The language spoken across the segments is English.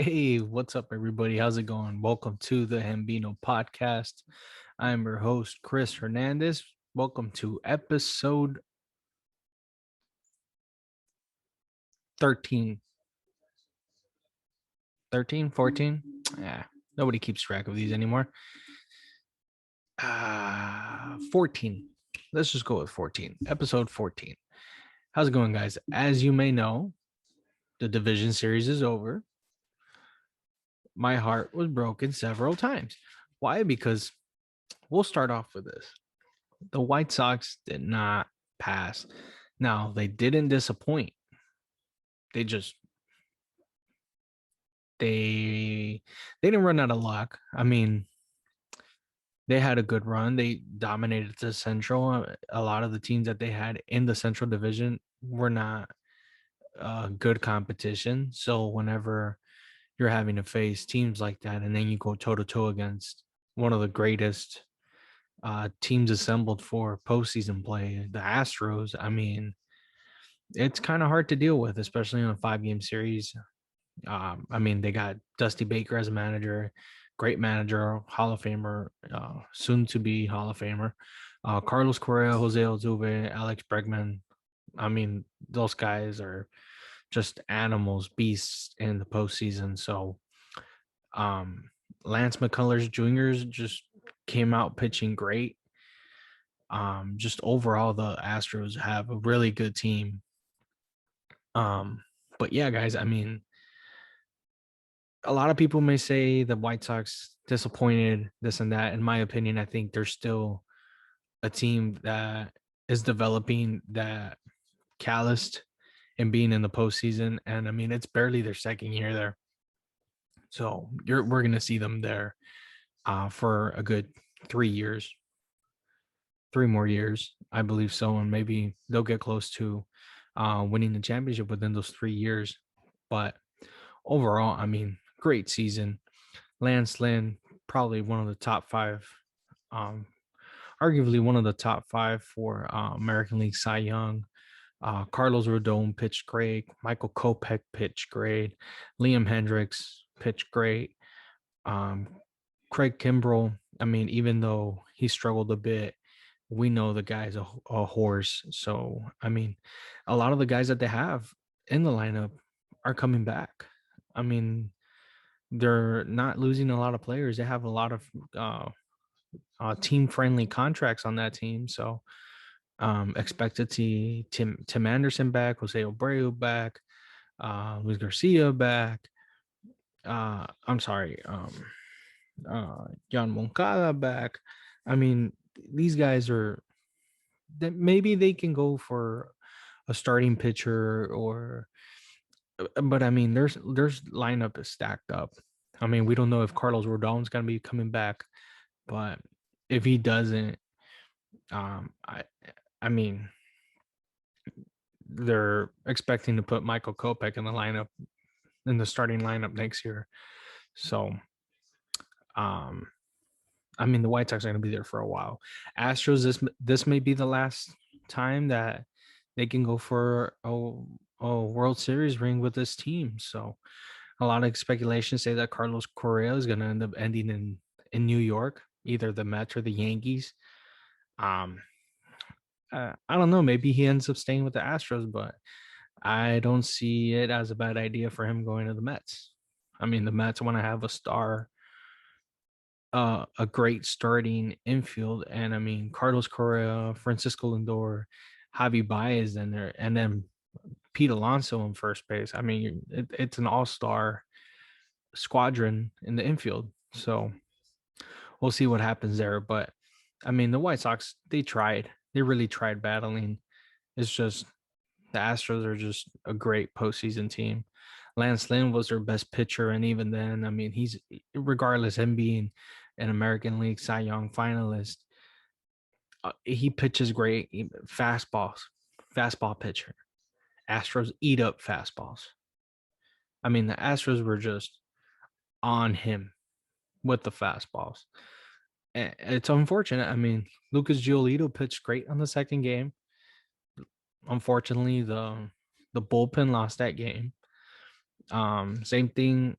Hey, what's up, everybody? How's it going? Welcome to the Hambino Podcast. I'm your host, Chris Hernandez. Welcome to episode 13. 13, 14? Yeah, nobody keeps track of these anymore. 14. Let's just go with 14. Episode 14. How's it going, guys? As you may know, the division series is over. My heart was broken several times. Why? Because we'll start off with this. The White Sox did not pass. Now, they didn't disappoint. They just they didn't run out of luck. I mean, they had a good run. They dominated the Central. A lot of the teams that they had in the Central Division were not good competition. So whenever you're having to face teams like that, and then you go toe to toe against one of the greatest teams assembled for postseason play, the Astros. I mean, it's kind of hard to deal with, especially in a 5-game series. I mean, they got Dusty Baker as a manager, great manager, Hall of Famer, soon to be Hall of Famer. Carlos Correa, Jose Altuve, Alex Bregman. I mean, those guys are just animals, beasts in the postseason. So, um, Lance McCullers Jr. just came out pitching great. Just overall, the Astros have a really good team. But yeah, guys, I mean, a lot of people may say the White Sox disappointed, this and that. In my opinion, I think they're still a team that is developing that calloused and being in the postseason. And I mean, it's barely their second year there. So we're gonna see them there for a good 3 years, 3 more years, I believe so, and maybe they'll get close to winning the championship within those 3 years. But overall, I mean, great season. Lance Lynn, probably one of the top five, um, arguably one of the top five for American League Cy Young. Carlos Rodon pitched great. Michael Kopech pitched great. Liam Hendricks pitched great. Um, Craig Kimbrell, I mean, even though he struggled a bit, we know the guy's a horse. So, I mean, a lot of the guys that they have in the lineup are coming back. I mean, they're not losing a lot of players. They have a lot of team-friendly contracts on that team. So, expect to see Tim Anderson back, Jose Abreu back, Luis Garcia back. I'm sorry, John Moncada back. I mean, these guys are that maybe they can go for a starting pitcher or but I mean there's lineup is stacked up. I mean, we don't know if Carlos Rodon's gonna be coming back, but if he doesn't, um I I mean they're expecting to put Michael Kopech in the lineup in the starting lineup next year. So um I mean, the White Sox are going to be there for a while. Astros, this may be the last time that they can go for a World Series ring with this team. So a lot of speculation say that Carlos Correa is going to end up ending in New York, either the Mets or the Yankees. Um, I don't know. Maybe he ends up staying with the Astros, but I don't see it as a bad idea for him going to the Mets. I mean, the Mets want to have a great starting infield. And I mean, Carlos Correa, Francisco Lindor, Javi Baez in there, and then Pete Alonso in first base. I mean, it's an all-star squadron in the infield. So we'll see what happens there. But I mean, the White Sox, they tried. They really tried battling. It's just the Astros are just a great postseason team. Lance Lynn was their best pitcher, and even then, I mean, he's regardless him being an American League Cy Young finalist, he pitches great. Fastball pitcher. Astros eat up fastballs. I mean, the Astros were just on him with the fastballs. And it's unfortunate. I mean, Lucas Giolito pitched great on the second game. Unfortunately, the bullpen lost that game. Same thing.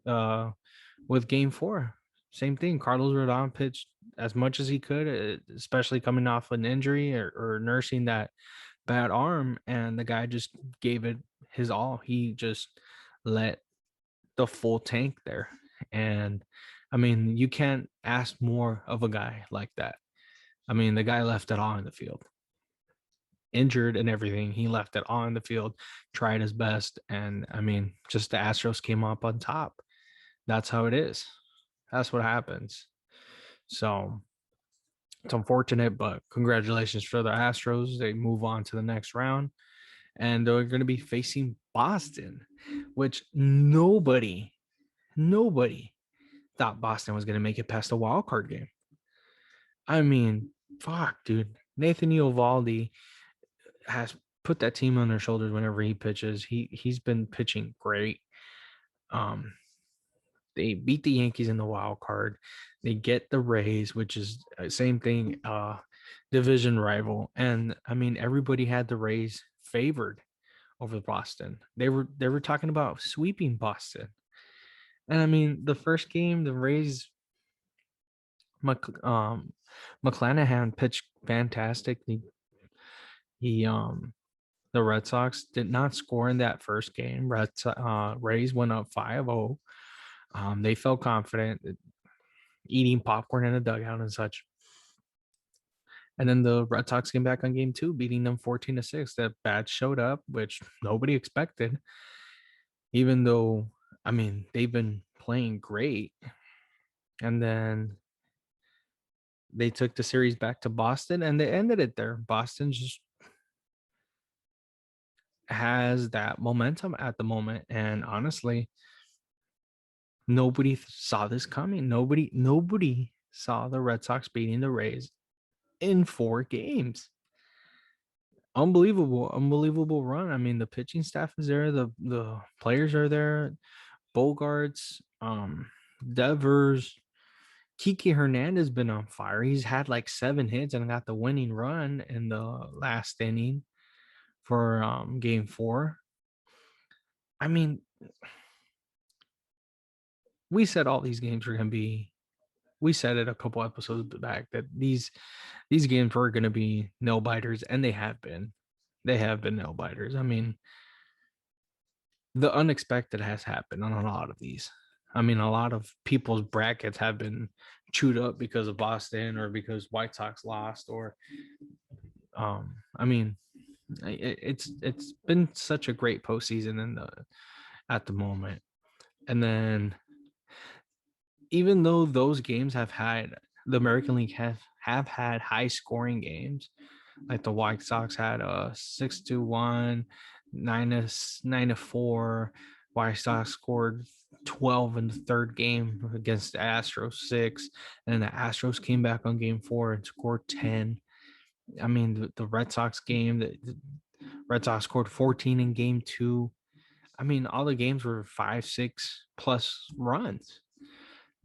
with Game 4. Same thing. Carlos Rodon pitched as much as he could, especially coming off an injury or nursing that bad arm, and the guy just gave it his all. He just let the full tank there. And I mean, you can't ask more of a guy like that. I mean, the guy left it all in the field. Injured and everything, he left it all in the field, tried his best, and I mean, just the Astros came up on top. That's how it is. That's what happens. So it's unfortunate, but congratulations for the Astros. They move on to the next round, and they're going to be facing Boston, which nobody thought Boston was going to make it past the wild card game. I mean, fuck, dude. Nathan Eovaldi has put that team on their shoulders whenever he pitches. He's been pitching great. They beat the Yankees in the wild card. They get the Rays, which is same thing, division rival. And I mean, everybody had the Rays favored over Boston. They were talking about sweeping Boston. And I mean, the first game, the Rays, McClanahan pitched fantastic. He the Red Sox did not score in that first game. Rays went up 5-0. They felt confident, eating popcorn in a dugout and such. And then the Red Sox came back on game 2, beating them 14-6. That bat showed up, which nobody expected. Even though, I mean, they've been playing great. And then they took the series back to Boston, and they ended it there. Boston just has that momentum at the moment, and honestly, nobody saw this coming. Nobody saw the Red Sox beating the Rays in 4 games. Unbelievable run. I mean, the pitching staff is there, the players are there. Bogarts, Devers, Kiki Hernandez been on fire. He's had like 7 hits and got the winning run in the last inning for game 4. I mean, we said all these games were going to be, we said it a couple episodes back that these games were going to be nail biters, and they have been. They have been nail biters. I mean, the unexpected has happened on a lot of these. I mean, a lot of people's brackets have been chewed up because of Boston or because White Sox lost, or I mean, it's been such a great postseason at the moment. And then even though those games have had, the American League have had high scoring games, like the White Sox had a 6-1, 9-4. White Sox scored 12 in the third game against the Astros, 6, and then the Astros came back on game 4 and scored 10. I mean, the Red Sox game, the Red Sox scored 14 in game 2. I mean, all the games were 5-6 plus runs.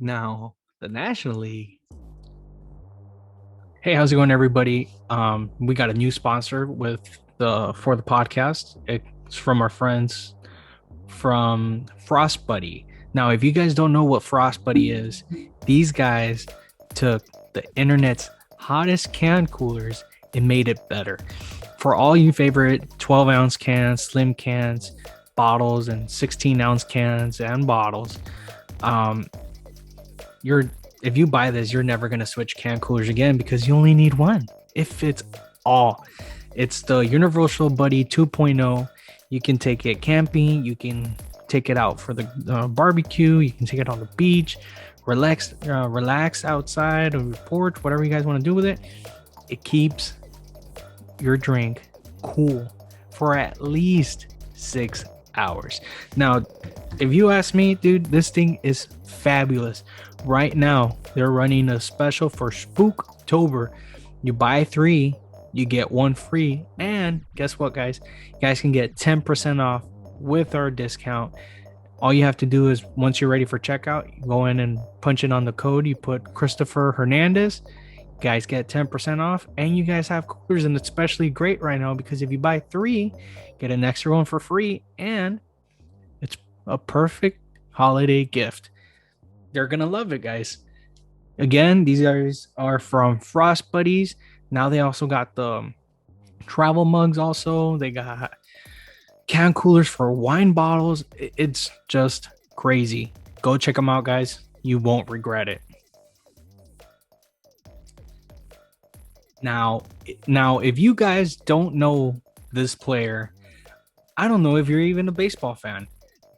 Now, the National League. Hey, how's it going, everybody? We got a new sponsor for the podcast. It's from our friends from Frost Buddy. Now, if you guys don't know what Frost Buddy is, these guys took the internet's hottest can coolers and made it better. For all you favorite 12-ounce cans, slim cans, bottles, and 16-ounce cans and bottles, if you buy this, you're never going to switch can coolers again because you only need one. It fits all. It's the Universal Buddy 2.0. You can take it camping. You can take it out for the barbecue. You can take it on the beach. Relax outside on your porch, whatever you guys want to do with it. It keeps your drink cool for at least 6 hours. Now, if you ask me, dude, this thing is fabulous. Right now, they're running a special for Spooktober. You buy 3, you get 1 free. And guess what, guys? You guys can get 10% off with our discount. All you have to do is, once you're ready for checkout, you go in and punch in on the code. You put Christopher Hernandez. You guys get 10% off, and you guys have coolers, and it's especially great right now because if you buy 3, get an extra one for free, and it's a perfect holiday gift. They're gonna love it, guys. Again, these guys are from Frost Buddies. Now they also got the travel mugs. Also, they got can coolers for wine bottles. It's just crazy. Go check them out, guys. You won't regret it. Now, if you guys don't know this player, I don't know if you're even a baseball fan.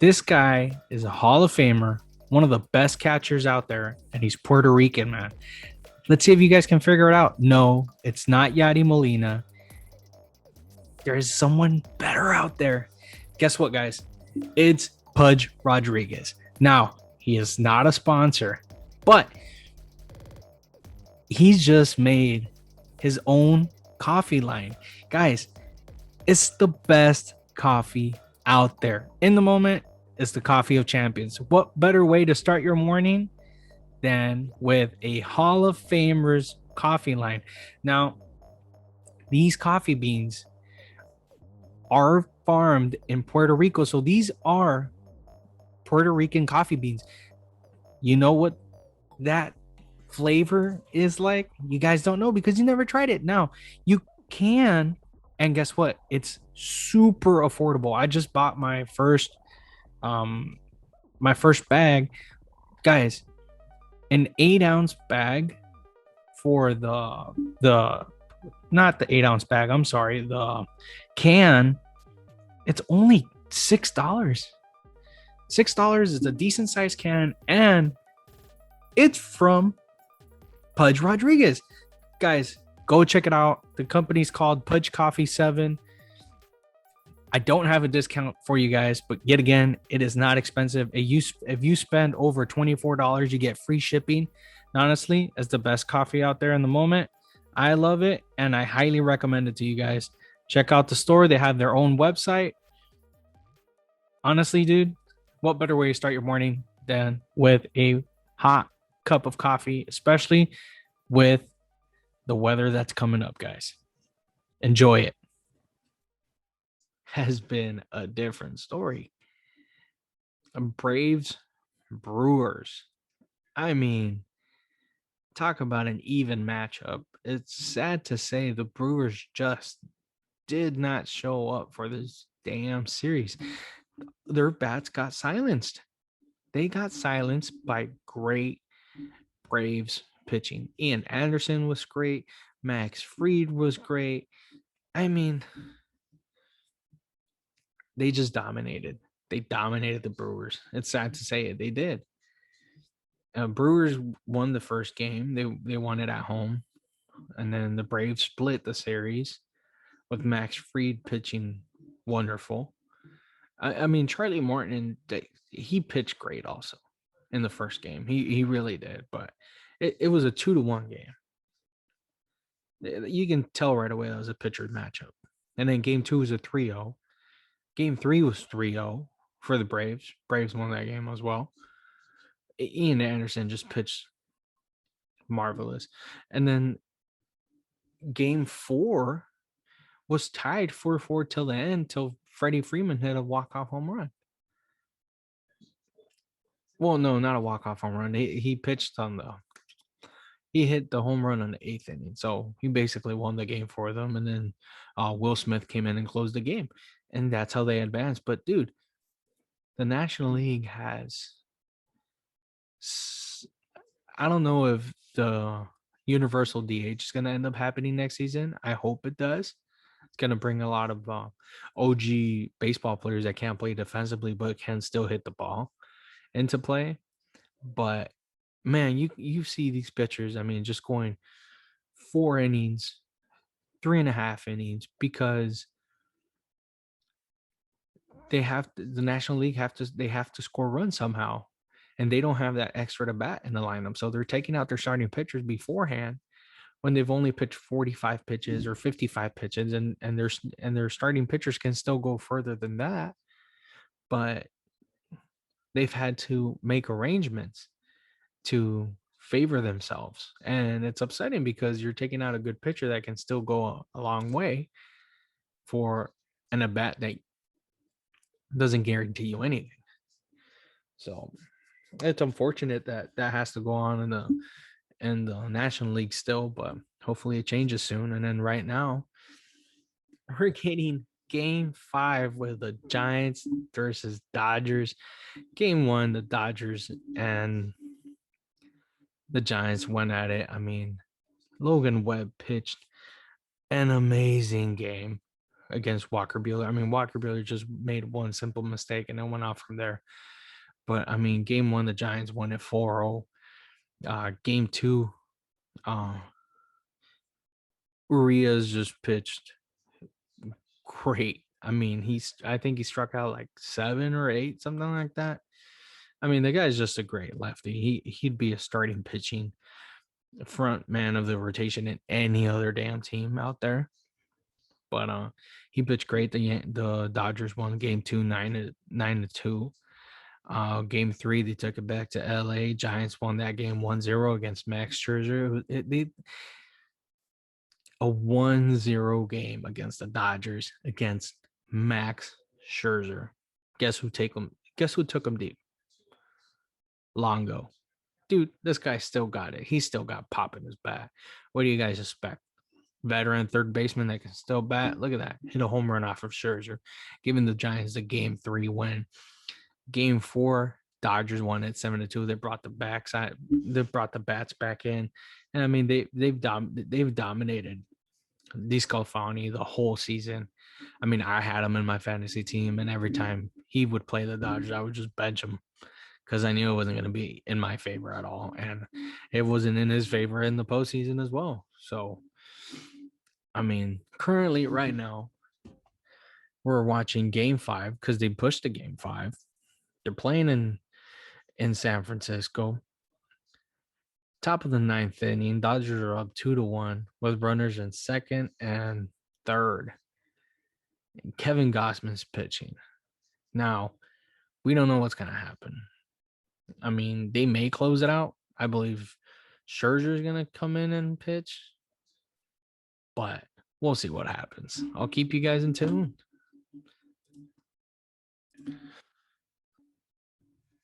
This guy is a Hall of Famer, one of the best catchers out there, and he's Puerto Rican, man. Let's see if you guys can figure it out. No, it's not Yadi Molina. There is someone better out there. Guess what, guys? It's Pudge Rodriguez. Now, he is not a sponsor, but he's just made his own coffee line. Guys, it's the best coffee out there. In the moment, it's the coffee of champions. What better way to start your morning than with a Hall of Famers coffee line? Now, these coffee beans are farmed in Puerto Rico. So these are Puerto Rican coffee beans. You know what that flavor is like? You guys don't know because you never tried it. Now you can, and guess what? It's super affordable. I just bought my first bag, guys. An 8-ounce bag for the not the 8-ounce bag. I'm sorry, the can. It's only $6. $6 is a decent sized can, and it's from Pudge Rodriguez. Guys, go check it out. The company's called Pudge Coffee 7. I don't have a discount for you guys, but yet again, it is not expensive. If you spend over $24, you get free shipping. And honestly, it's the best coffee out there in the moment. I love it, and I highly recommend it to you guys. Check out the store. They have their own website. Honestly, dude, what better way to start your morning than with a hot cup of coffee, especially with the weather that's coming up, guys. Enjoy it. Has been a different story. Braves, Brewers. I mean, talk about an even matchup. It's sad to say the Brewers just did not show up for this damn series. Their bats got silenced. They got silenced by great Braves pitching. Ian Anderson was great. Max Fried was great. I mean, they just dominated. They dominated the Brewers. It's sad to say it. They did. Brewers won the first game. They won it at home. And then the Braves split the series with Max Fried pitching wonderful. I mean, Charlie Morton, he pitched great also in the first game. He really did, but it was a 2-1 game. You can tell right away that was a pitcher matchup. And then game 2 was a 3-0. Game 3 was 3-0 for the Braves. Braves won that game as well. Ian Anderson just pitched marvelous. And then game 4 was tied 4-4 till the end, till Freddie Freeman hit a walk-off home run. Well, no, not a walk-off home run. He pitched on he hit the home run on the 8th inning. So he basically won the game for them. And then Will Smith came in and closed the game. And that's how they advanced. But, dude, the National League has, I don't know if the universal DH is going to end up happening next season. I hope it does. It's going to bring a lot of OG baseball players that can't play defensively but can still hit the ball into play. But, man, you see these pitchers, I mean, just going 4 innings, 3.5 innings, because the National League have to score runs somehow, and they don't have that extra to bat in the lineup. So they're taking out their starting pitchers beforehand when they've only pitched 45 pitches or 55 pitches, and their starting pitchers can still go further than that, but they've had to make arrangements to favor themselves. And it's upsetting because you're taking out a good pitcher that can still go a long way for an at bat that doesn't guarantee you anything. So it's unfortunate that that has to go on in the National League still, but hopefully it changes soon. And then right now, we're getting game 5 with the Giants versus Dodgers. Game 1, the Dodgers and the Giants went at it. I mean, Logan Webb pitched an amazing game against Walker Buehler. I mean, Walker Buehler just made one simple mistake and then went off from there. But I mean, game 1, the Giants won it 4-0. Game 2, Urias just pitched great. I mean, I think he struck out like 7 or 8, something like that. I mean, the guy's just a great lefty. He'd be a starting pitching front man of the rotation in any other damn team out there. But he pitched great. The Dodgers won game 2, 9-2. Game 3, they took it back to LA. Giants won that game 1-0 against Max Scherzer. A 1-0 game against the Dodgers against Max Scherzer. Guess who took him deep? Longo. Dude, this guy still got it. He still got pop in his bat. What do you guys expect? Veteran third baseman that can still bat. Look at that. Hit a home run off of Scherzer, giving the Giants a game 3 win. Game 4, Dodgers won it 7-2. They brought the bats back in. And I mean, they've dominated DeSclafani the whole season. I mean, I had him in my fantasy team, and every time he would play the Dodgers, I would just bench him because I knew it wasn't going to be in my favor at all. And it wasn't in his favor in the postseason as well. So, I mean, currently right now, we're watching game 5 because they pushed to game 5. They're playing in San Francisco. Top of the 9th inning, Dodgers are up 2-1 with runners in second and third. And Kevin Gausman's pitching. Now, we don't know what's going to happen. I mean, they may close it out. I believe Scherzer's going to come in and pitch, but we'll see what happens. I'll keep you guys in tune.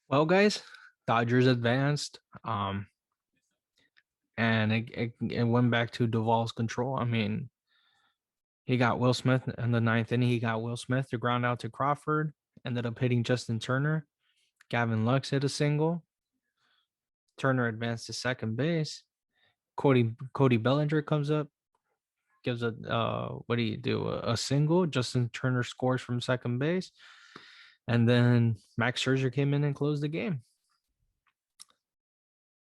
Well, guys, Dodgers advanced. And it went back to Duvall's control. I mean, he got Will Smith in the 9th inning. He got Will Smith to ground out to Crawford. Ended up hitting Justin Turner. Gavin Lux hit a single. Turner advanced to second base. Cody Bellinger comes up, gives a single. Justin Turner scores from second base. And then Max Scherzer came in and closed the game.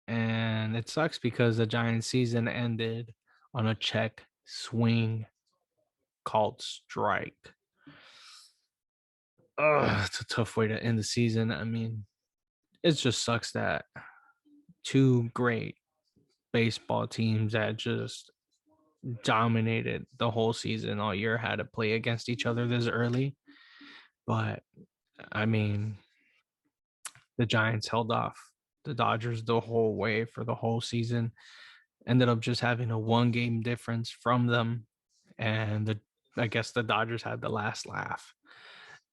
And it sucks because the Giants season ended on a check swing called strike. It's a tough way to end the season. I mean, it just sucks that 2 great baseball teams that just dominated the whole season all year had to play against each other this early. But I mean, the Giants held off the Dodgers the whole way for the whole season. Ended up just having a 1-game difference from them. And I guess the Dodgers had the last laugh.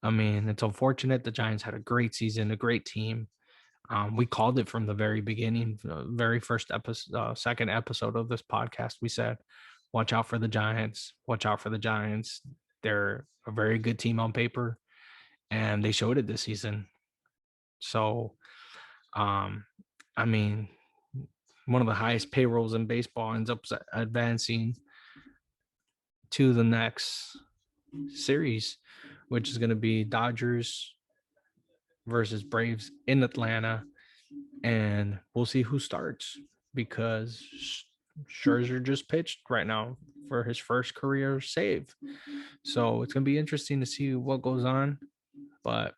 I mean, it's unfortunate. The Giants had a great season, a great team. We called it from the very beginning, the very first episode, second episode of this podcast. We said, watch out for the Giants. Watch out for the Giants. They're a very good team on paper, and they showed it this season. So, I mean, one of the highest payrolls in baseball ends up advancing to the next series, which is going to be Dodgers versus Braves in Atlanta. And we'll see who starts because Scherzer just pitched right now for his first career save. So it's going to be interesting to see what goes on. But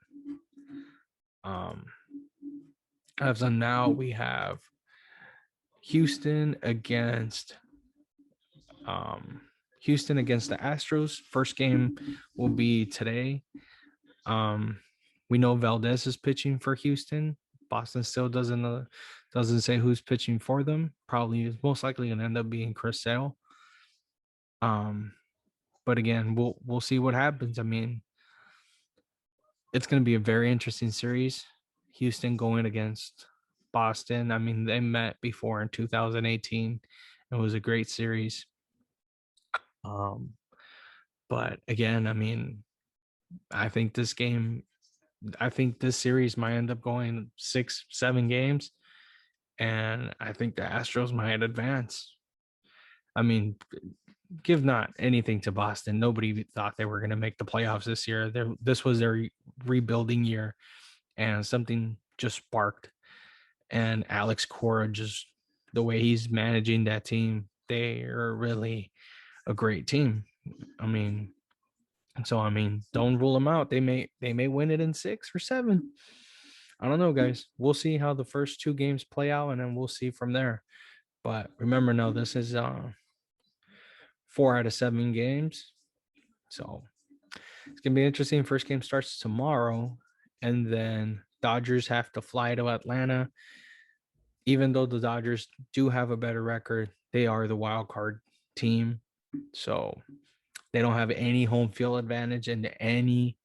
as of now, we have Houston against the Astros. First game will be today. We know Valdez is pitching for Houston. Boston still doesn't say who's pitching for them. Probably is most likely going to end up being Chris Sale. But again, we'll see what happens. I mean, it's going to be a very interesting series. Houston going against Boston. I mean, they met before in 2018. It was a great series. But again, I mean, I think this series might end up going 6-7 games, and I think the Astros might advance. I mean, give not anything to Boston. Nobody thought they were going to make the playoffs this year. This was their rebuilding year, and something just sparked. And Alex Cora, just the way he's managing that team, they are really a great team. I mean, don't rule them out. They may win it in 6 or 7. I don't know, guys. We'll see how the first 2 games play out, and then we'll see from there. But remember, now this is 4 out of 7 games, so it's gonna be interesting. First game starts tomorrow, and then Dodgers have to fly to Atlanta. Even though the Dodgers do have a better record, they are the wild card team, so they don't have any home field advantage in any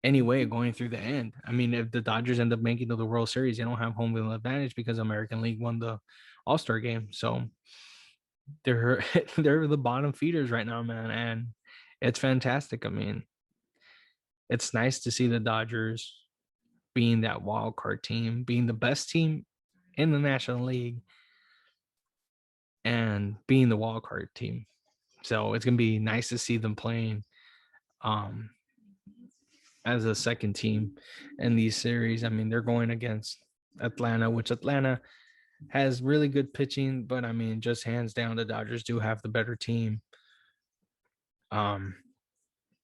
way going through the end. I mean, if the Dodgers end up making to the World Series, they don't have home field advantage because American League won the All-Star game. So they're the bottom feeders right now, man, and it's fantastic. I mean, it's nice to see the Dodgers being that wild card team, being the best team in the National League, and being the wild card team. So it's gonna be nice to see them playing as a second team in these series. I mean, they're going against Atlanta, which Atlanta has really good pitching, but I mean, just hands down, the Dodgers do have the better team.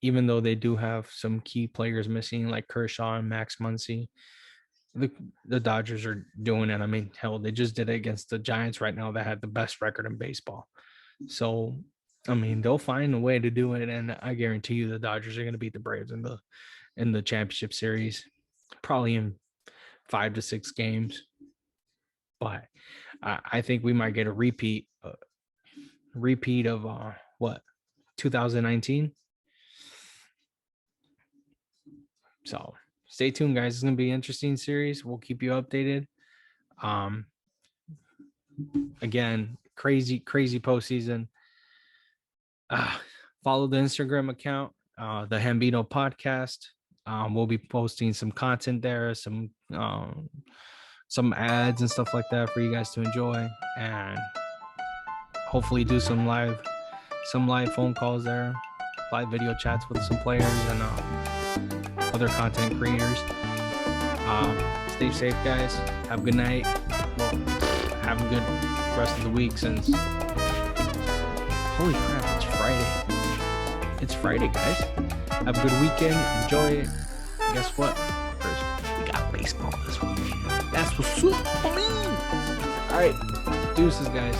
Even though they do have some key players missing, like Kershaw and Max Muncy, the Dodgers are doing it. I mean, hell, they just did it against the Giants right now that had the best record in baseball. So, I mean, they'll find a way to do it, and I guarantee you the Dodgers are going to beat the Braves in the championship series, probably in 5 to 6 games. But I think we might get a repeat of 2019. So stay tuned, guys. It's gonna be an interesting series. We'll keep you updated. Again, crazy postseason. Follow the Instagram account, the Hambino Podcast. We'll be posting some content there, some ads and stuff like that for you guys to enjoy, and hopefully do some live phone calls there, live video chats with some players and other content creators. Stay safe, guys. Have a good night. Well, have a good rest of the week, since holy crap, it's Friday. It's Friday, guys. Have a good weekend. Enjoy it. And guess what? First, we got baseball this week. That's what's up. All right, deuces, guys.